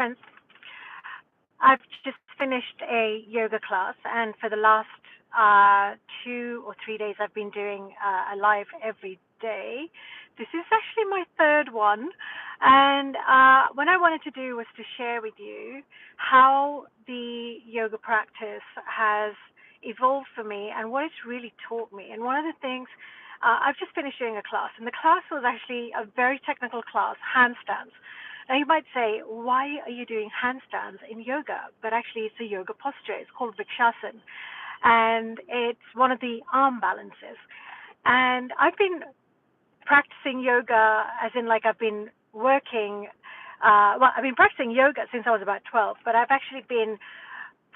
friends, I've just finished a yoga class, and for the last 2 or 3 days, I've been doing a live every day. This is actually my third one, and what I wanted to do was to share with you how the yoga practice has evolved for me and what it's really taught me. And one of the things, I've just finished doing a class, and the class was actually a very technical class, handstands. Now you might say, why are you doing handstands in yoga? But actually it's a yoga posture. It's called Vrikshasana. And it's one of the arm balances. And I've been practicing yoga as in like I've been working, I've been practicing yoga since I was about 12, but I've actually been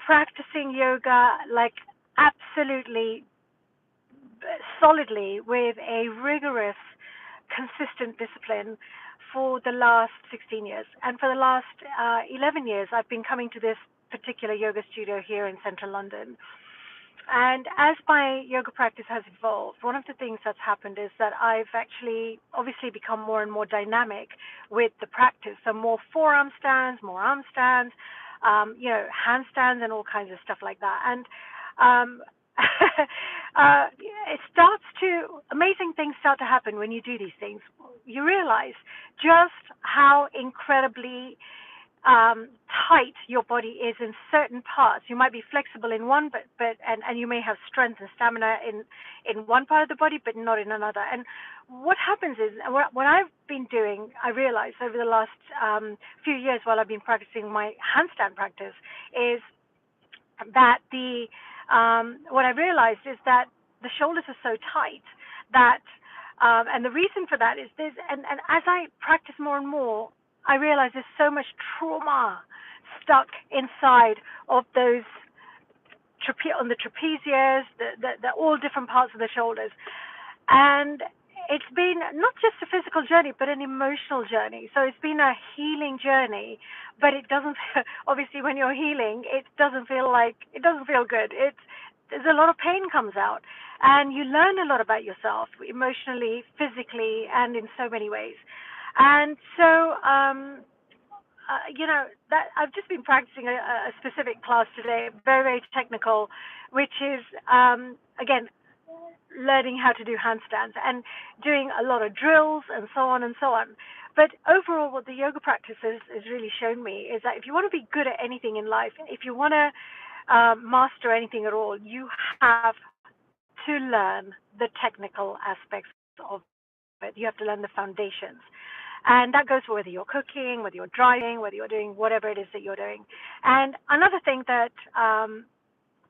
practicing yoga like absolutely solidly with a rigorous, consistent discipline for the last 16 years. And for the last 11 years, I've been coming to this particular yoga studio here in central London. And as my yoga practice has evolved, one of the things that's happened is that I've actually obviously become more and more dynamic with the practice. So more forearm stands, more arm stands, handstands and all kinds of stuff like that. And it starts to, amazing things start to happen when you do these things. You realize just how incredibly tight your body is in certain parts. You might be flexible in one, but and you may have strength and stamina in one part of the body, but not in another. And what happens is, what I've been doing, I realized over the last few years while I've been practicing my handstand practice, is that what I realized is that the shoulders are so tight that, and the reason for that is this, and as I practice more and more, I realize there's so much trauma stuck inside of those on the trapezius, the all different parts of the shoulders. And it's been not just a physical journey, but an emotional journey. So it's been a healing journey, but it doesn't, obviously when you're healing, it doesn't feel good. There's a lot of pain comes out, and you learn a lot about yourself emotionally, physically, and in so many ways. And so, that I've just been practicing a specific class today, very, very technical, which is, again, learning how to do handstands and doing a lot of drills and so on and so on. But overall, what the yoga practice has really shown me is that if you want to be good at anything in life, if you want to master anything at all, you have to learn the technical aspects of it. You have to learn the foundations. And that goes for whether you're cooking, whether you're driving, whether you're doing whatever it is that you're doing. And another thing that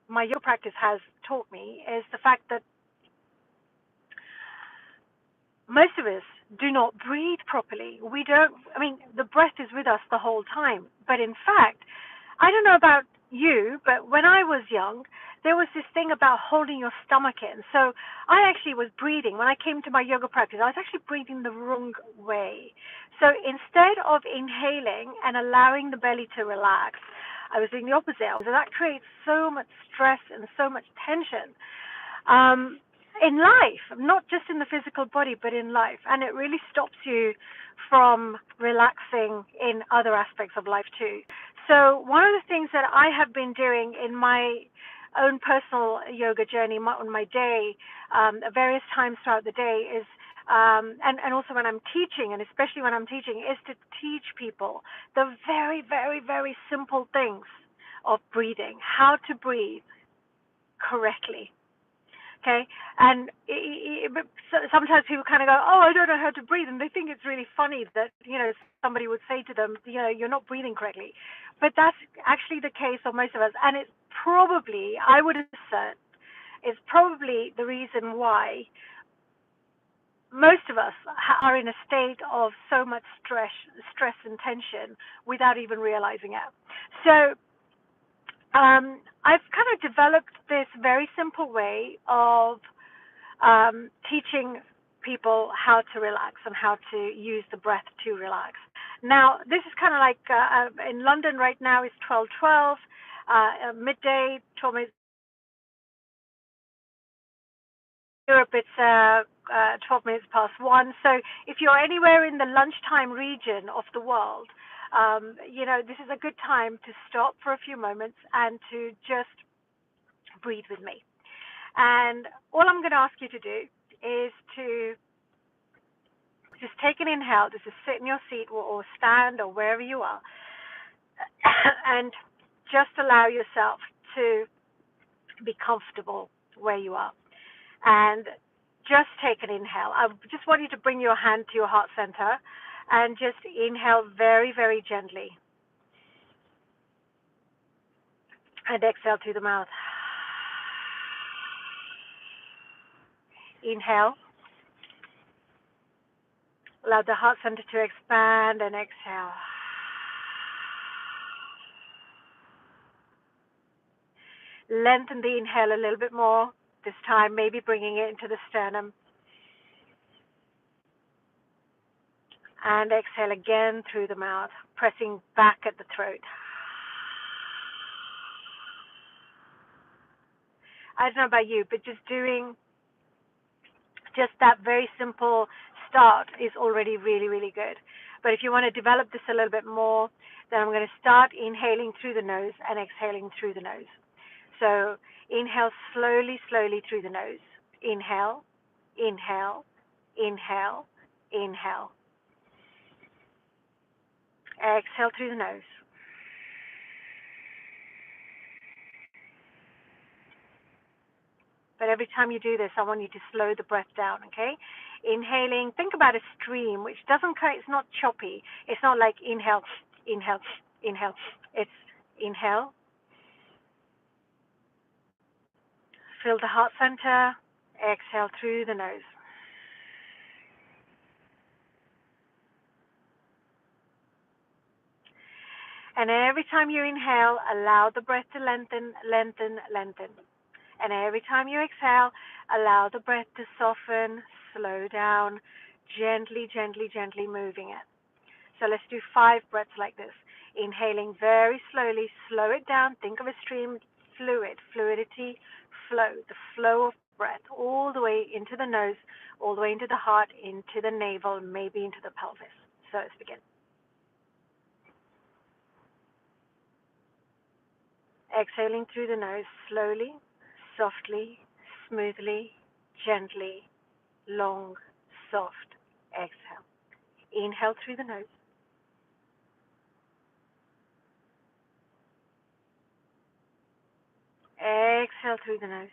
my yoga practice has taught me is the fact that most of us do not breathe properly. The breath is with us the whole time. But in fact, I don't know about you, but when I was young, there was this thing about holding your stomach in. So I actually was breathing. When I came to my yoga practice, I was actually breathing the wrong way. So instead of inhaling and allowing the belly to relax, I was doing the opposite. So that creates so much stress and so much tension in life, not just in the physical body, but in life. And it really stops you from relaxing in other aspects of life too. So one of the things that I have been doing in my own personal yoga journey on my day, various times throughout the day, is and also when I'm teaching, and especially when I'm teaching, is to teach people the very, very, very simple things of breathing, how to breathe correctly. Okay, and sometimes people kind of go, "Oh, I don't know how to breathe," and they think it's really funny that somebody would say to them, "You're not breathing correctly," but that's actually the case of most of us, and it's probably, I would assert, is probably the reason why most of us are in a state of so much stress and tension without even realizing it. So I've kind of developed this very simple way of teaching people how to relax and how to use the breath to relax. Now, this is kind of like in London right now it's 12:12, midday, 12 minutes. Europe it's 12 minutes past 1. So if you're anywhere in the lunchtime region of the world, this is a good time to stop for a few moments and to just breathe with me. And all I'm going to ask you to do is to just take an inhale, just to sit in your seat or stand or wherever you are, and just allow yourself to be comfortable where you are. And just take an inhale. I just want you to bring your hand to your heart center and just inhale very, very gently. And exhale through the mouth. Inhale. Allow the heart center to expand and exhale. Lengthen the inhale a little bit more. This time, maybe bringing it into the sternum. And exhale again through the mouth, pressing back at the throat. I don't know about you, but just doing just that very simple start is already really, really good. But if you want to develop this a little bit more, then I'm going to start inhaling through the nose and exhaling through the nose. So inhale slowly, slowly through the nose. Inhale, inhale, inhale, inhale. Exhale through the nose. But every time you do this, I want you to slow the breath down, okay? Inhaling, think about a stream, which it's not choppy. It's not like inhale, inhale, inhale. It's inhale. Fill the heart center. Exhale through the nose. And every time you inhale, allow the breath to lengthen, lengthen, lengthen. And every time you exhale, allow the breath to soften, slow down, gently, gently, gently moving it. So let's do 5 breaths like this. Inhaling very slowly, slow it down. Think of a stream, fluidity, flow, the flow of breath all the way into the nose, all the way into the heart, into the navel, maybe into the pelvis. So let's begin. Exhaling through the nose, slowly, softly, smoothly, gently, long, soft exhale. Inhale through the nose. Exhale through the nose.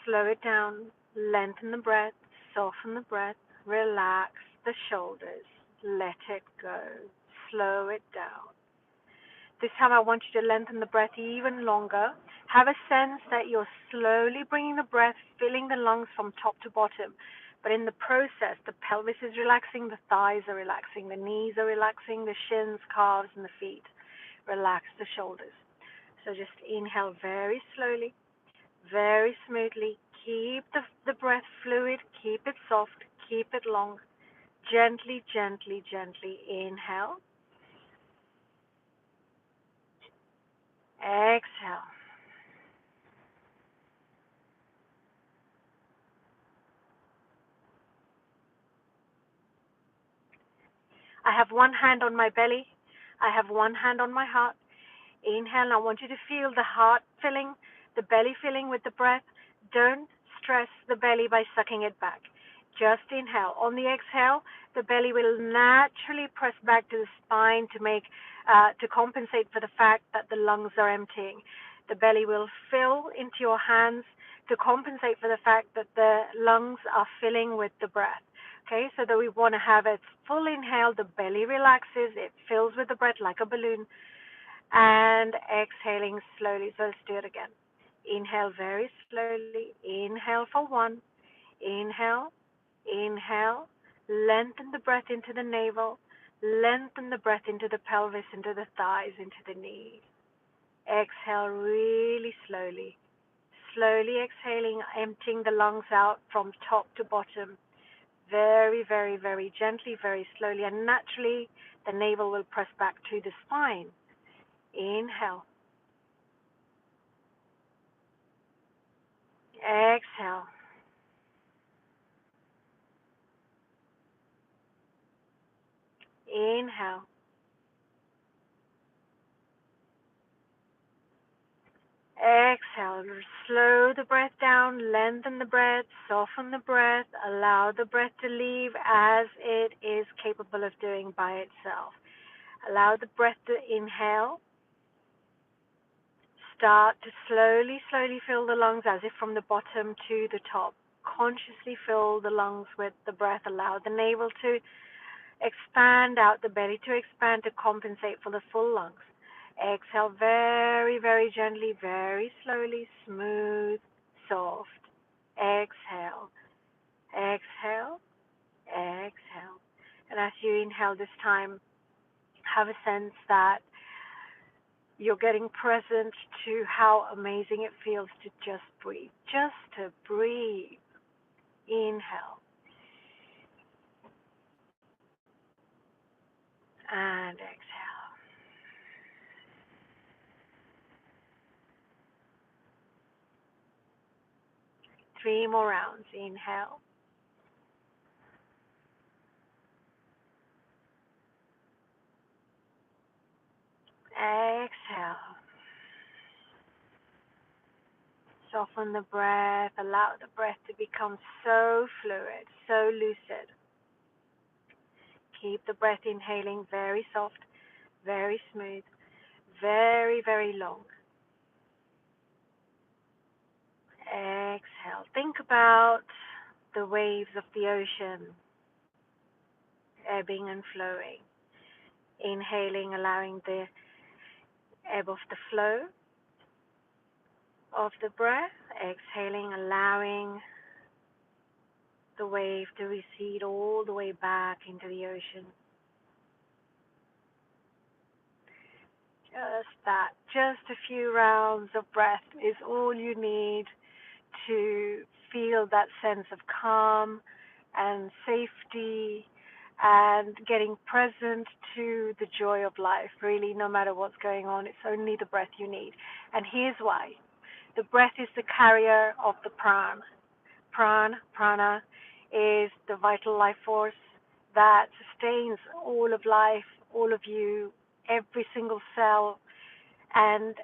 Slow it down, lengthen the breath, soften the breath, relax the shoulders, let it go, slow it down. This time I want you to lengthen the breath even longer. Have a sense that you're slowly bringing the breath, filling the lungs from top to bottom. But in the process, the pelvis is relaxing, the thighs are relaxing, the knees are relaxing, the shins, calves, and the feet. Relax the shoulders. So just inhale very slowly, very smoothly. Keep the breath fluid, keep it soft, keep it long. Gently, gently, gently inhale. Exhale. I have one hand on my belly. I have one hand on my heart. Inhale, I want you to feel the heart filling, the belly filling with the breath. Don't stress the belly by sucking it back. Just inhale. On the exhale, the belly will naturally press back to the spine to compensate for the fact that the lungs are emptying. The belly will fill into your hands to compensate for the fact that the lungs are filling with the breath. Okay, so that we want to have a full inhale, the belly relaxes, it fills with the breath like a balloon, and exhaling slowly. So let's do it again. Inhale very slowly. Inhale for 1. Inhale, inhale. Lengthen the breath into the navel. Lengthen the breath into the pelvis, into the thighs, into the knees. Exhale really slowly. Slowly exhaling, emptying the lungs out from top to bottom. Very, very, very gently, very slowly, and naturally the navel will press back to the spine. Inhale. Exhale. Inhale. Exhale, slow the breath down, lengthen the breath, soften the breath, allow the breath to leave as it is capable of doing by itself. Allow the breath to inhale. Start to slowly, slowly fill the lungs as if from the bottom to the top. Consciously fill the lungs with the breath. Allow the navel to expand out, the belly to expand to compensate for the full lungs. Exhale very, very gently, very slowly, smooth, soft. Exhale, exhale, exhale. And as you inhale this time, have a sense that you're getting present to how amazing it feels to just breathe. Just to breathe. Inhale. And exhale. 3 more rounds. Inhale. Exhale. Soften the breath. Allow the breath to become so fluid, so lucid. Keep the breath inhaling very soft, very smooth, very, very long. Exhale. Think about the waves of the ocean ebbing and flowing. Inhaling, allowing the ebb of the flow of the breath. Exhaling, allowing the wave to recede all the way back into the ocean. Just that, just a few rounds of breath is all you need to feel that sense of calm and safety and getting present to the joy of life. Really, no matter what's going on, it's only the breath you need. And here's why. The breath is the carrier of the prana. Prana is the vital life force that sustains all of life, all of you, every single cell. And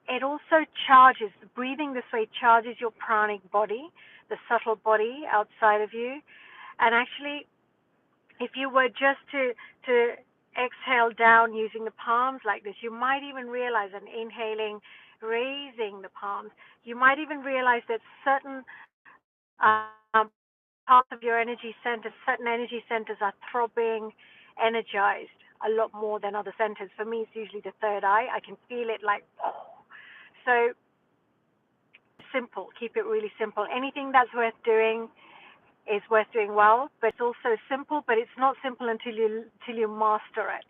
it also charges, breathing this way charges your pranic body, the subtle body outside of you. And actually, if you were just to exhale down using the palms like this, you might even realize, and inhaling, raising the palms, you might even realize that certain parts of your energy centers, certain energy centers are throbbing, energized a lot more than other centers. For me, it's usually the third eye. I can feel it like, oh. So simple, keep it really simple. Anything that's worth doing is worth doing well, but it's also simple, but it's not simple until you master it.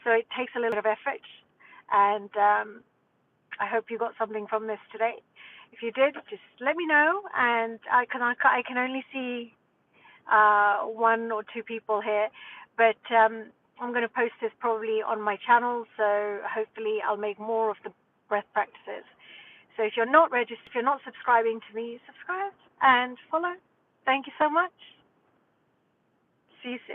So it takes a little bit of effort, and I hope you got something from this today. If you did, just let me know, and I can only see 1 or 2 people here, but I'm going to post this probably on my channel, so hopefully I'll make more of the breath practices. So if you're not registered, if you're not subscribing to me, subscribe and follow. Thank you so much. See you soon.